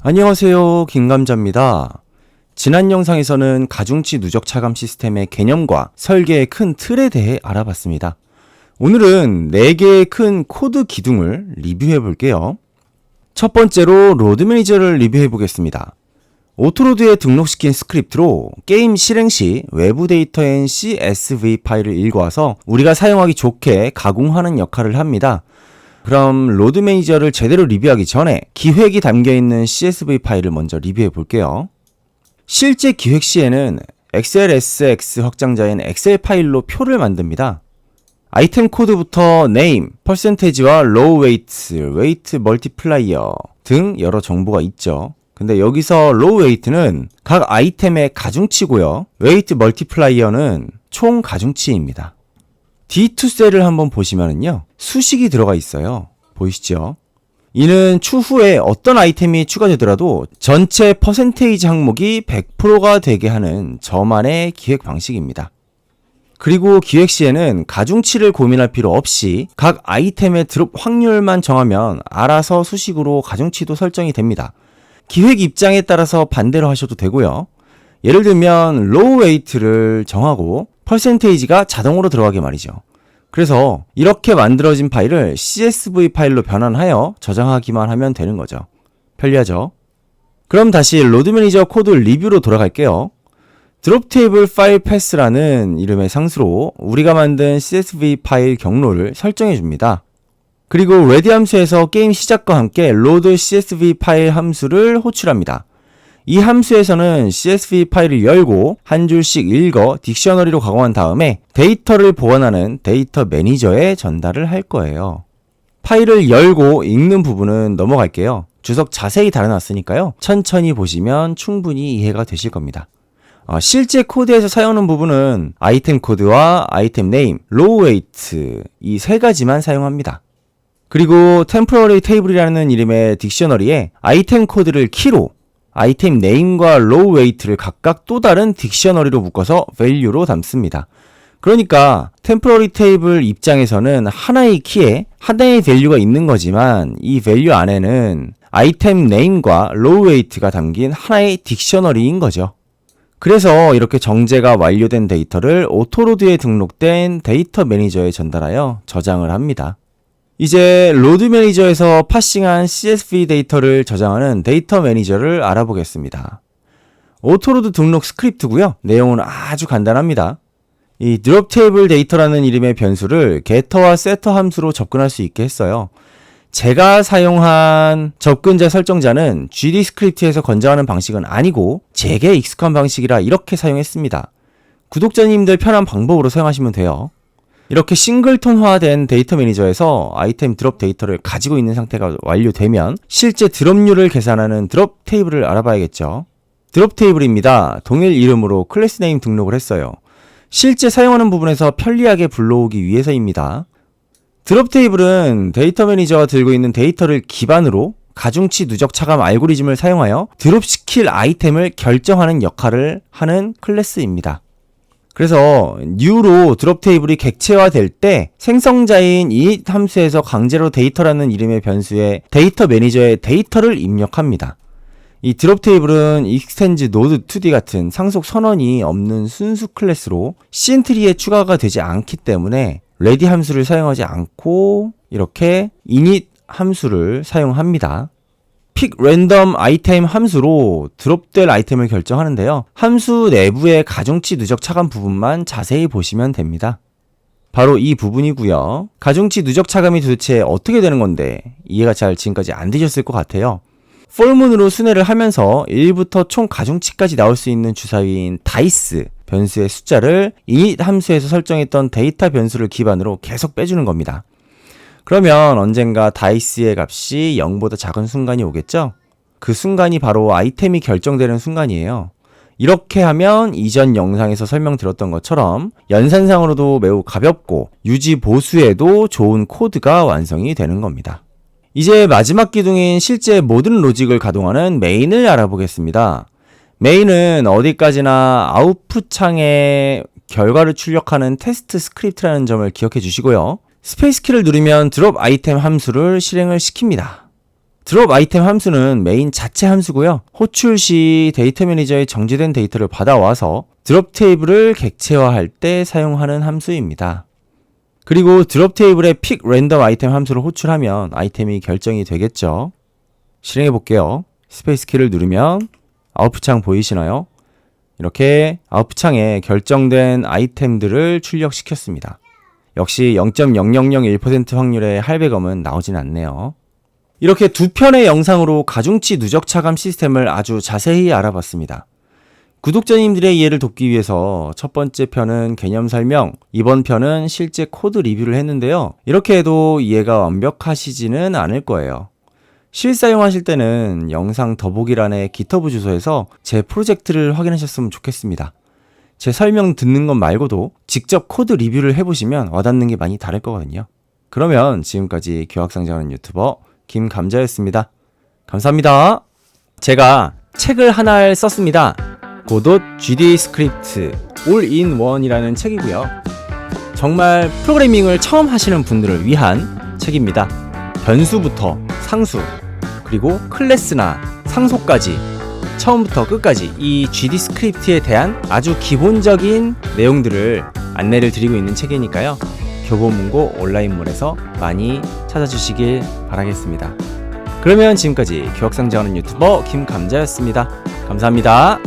안녕하세요, 김감자입니다. 지난 영상에서는 가중치 누적 차감 시스템의 개념과 설계의 큰 틀에 대해 알아봤습니다. 오늘은 4개의 큰 코드 기둥을 리뷰해 볼게요. 첫 번째로 로드 매니저를 리뷰해 보겠습니다. 오토로드에 등록시킨 스크립트로 게임 실행 시 외부 데이터인 CSV 파일을 읽어와서 우리가 사용하기 좋게 가공하는 역할을 합니다. 그럼 로드 매니저를 제대로 리뷰하기 전에 기획이 담겨있는 CSV 파일을 먼저 리뷰해 볼게요. 실제 기획 시에는 XLSX 확장자인 엑셀 파일로 표를 만듭니다. 아이템 코드부터 name, percentage와 low weight, weight multiplier 등 여러 정보가 있죠. 근데 여기서 low weight는 각 아이템의 가중치고요. weight multiplier는 총 가중치입니다. D2셀을 한번 보시면은요, 수식이 들어가 있어요. 보이시죠? 이는 추후에 어떤 아이템이 추가되더라도 전체 퍼센테이지 항목이 100%가 되게 하는 저만의 기획 방식입니다. 그리고 기획 시에는 가중치를 고민할 필요 없이 각 아이템의 드롭 확률만 정하면 알아서 수식으로 가중치도 설정이 됩니다. 기획 입장에 따라서 반대로 하셔도 되고요. 예를 들면 로우 웨이트를 정하고 퍼센테이지가 자동으로 들어가게 말이죠. 그래서 이렇게 만들어진 파일을 CSV 파일로 변환하여 저장하기만 하면 되는 거죠. 편리하죠? 그럼 다시 로드 매니저 코드 리뷰로 돌아갈게요. 드롭 테이블 파일 패스라는 이름의 상수로 우리가 만든 CSV 파일 경로를 설정해 줍니다. 그리고 ready 함수에서 게임 시작과 함께 load CSV 파일 함수를 호출합니다. 이 함수에서는 CSV 파일을 열고 한 줄씩 읽어 딕셔너리로 가공한 다음에 데이터를 보관하는 데이터 매니저에 전달을 할 거예요. 파일을 열고 읽는 부분은 넘어갈게요. 주석 자세히 달아놨으니까요. 천천히 보시면 충분히 이해가 되실 겁니다. 실제 코드에서 사용하는 부분은 아이템 코드와 아이템 네임, 로우 웨이트 이 세 가지만 사용합니다. 그리고 템포러리 테이블이라는 이름의 딕셔너리에 아이템 코드를 키로, 아이템 네임과 로우 웨이트를 각각 또 다른 딕셔너리로 묶어서 value로 담습니다. 그러니까 템포러리 테이블 입장에서는 하나의 키에 하나의 value가 있는 거지만 이 value 안에는 아이템 네임과 로우 웨이트가 담긴 하나의 딕셔너리인 거죠. 그래서 이렇게 정제가 완료된 데이터를 오토로드에 등록된 데이터 매니저에 전달하여 저장을 합니다. 이제 로드 매니저에서 파싱한 CSV 데이터를 저장하는 데이터 매니저를 알아보겠습니다. 오토로드 등록 스크립트고요. 내용은 아주 간단합니다. 이 드롭 테이블 데이터라는 이름의 변수를 getter와 setter 함수로 접근할 수 있게 했어요. 제가 사용한 접근자 설정자는 GD 스크립트에서 건져하는 방식은 아니고 제게 익숙한 방식이라 이렇게 사용했습니다. 구독자님들 편한 방법으로 사용하시면 돼요. 이렇게 싱글톤화된 데이터 매니저에서 아이템 드롭 데이터를 가지고 있는 상태가 완료되면 실제 드롭률을 계산하는 드롭 테이블을 알아봐야겠죠. 드롭 테이블입니다. 동일 이름으로 클래스 네임 등록을 했어요. 실제 사용하는 부분에서 편리하게 불러오기 위해서입니다. 드롭 테이블은 데이터 매니저가 들고 있는 데이터를 기반으로 가중치 누적 차감 알고리즘을 사용하여 드롭시킬 아이템을 결정하는 역할을 하는 클래스입니다. 그래서 new로 드롭 테이블이 객체화될 때 생성자인 init 함수에서 강제로 데이터라는 이름의 변수에 데이터 매니저에 데이터를 입력합니다. 이 드롭 테이블은 extend node 2d 같은 상속 선언이 없는 순수 클래스로 CN트리에 추가가 되지 않기 때문에 ready 함수를 사용하지 않고 이렇게 init 함수를 사용합니다. pick random 아이템 함수로 드롭될 아이템을 결정하는데요. 함수 내부의 가중치 누적 차감 부분만 자세히 보시면 됩니다. 바로 이 부분이고요. 가중치 누적 차감이 도대체 어떻게 되는 건데 이해가 잘 지금까지 안 되셨을 것 같아요. 폴문으로 순회를 하면서 1부터 총 가중치까지 나올 수 있는 주사위인 다이스 변수의 숫자를 init 함수에서 설정했던 데이터 변수를 기반으로 계속 빼주는 겁니다. 그러면 언젠가 다이스의 값이 0보다 작은 순간이 오겠죠? 그 순간이 바로 아이템이 결정되는 순간이에요. 이렇게 하면 이전 영상에서 설명드렸던 것처럼 연산상으로도 매우 가볍고 유지 보수에도 좋은 코드가 완성이 되는 겁니다. 이제 마지막 기둥인 실제 모든 로직을 가동하는 메인을 알아보겠습니다. 메인은 어디까지나 아웃풋 창에 결과를 출력하는 테스트 스크립트라는 점을 기억해 주시고요. 스페이스 키를 누르면 드롭 아이템 함수를 실행을 시킵니다. 드롭 아이템 함수는 메인 자체 함수고요. 호출 시 데이터 매니저에 정지된 데이터를 받아와서 드롭 테이블을 객체화할 때 사용하는 함수입니다. 그리고 드롭 테이블에 픽 랜덤 아이템 함수를 호출하면 아이템이 결정이 되겠죠. 실행해 볼게요. 스페이스 키를 누르면 아웃풋 창 보이시나요? 이렇게 아웃풋 창에 결정된 아이템들을 출력시켰습니다. 역시 0.0001% 확률의 할배검은 나오진 않네요. 이렇게 두 편의 영상으로 가중치 누적 차감 시스템을 아주 자세히 알아봤습니다. 구독자님들의 이해를 돕기 위해서 첫 번째 편은 개념 설명, 이번 편은 실제 코드 리뷰를 했는데요. 이렇게 해도 이해가 완벽하시지는 않을 거예요. 실사용하실 때는 영상 더보기란의 GitHub 주소에서 제 프로젝트를 확인하셨으면 좋겠습니다. 제 설명 듣는 것 말고도 직접 코드 리뷰를 해보시면 와닿는 게 많이 다를 거거든요. 그러면 지금까지 교학상장하는 유튜버 김감자였습니다. 감사합니다. 제가 책을 하나를 썼습니다. 고돗 GD 스크립트 All-in-One이라는 책이고요. 정말 프로그래밍을 처음 하시는 분들을 위한 책입니다. 변수부터 상수, 그리고 클래스나 상소까지 처음부터 끝까지 이 GD 스크립트에 대한 아주 기본적인 내용들을 안내를 드리고 있는 책이니까요. 교보문고 온라인몰에서 많이 찾아주시길 바라겠습니다. 그러면 지금까지 교학상장하는 유튜버 김감자였습니다. 감사합니다.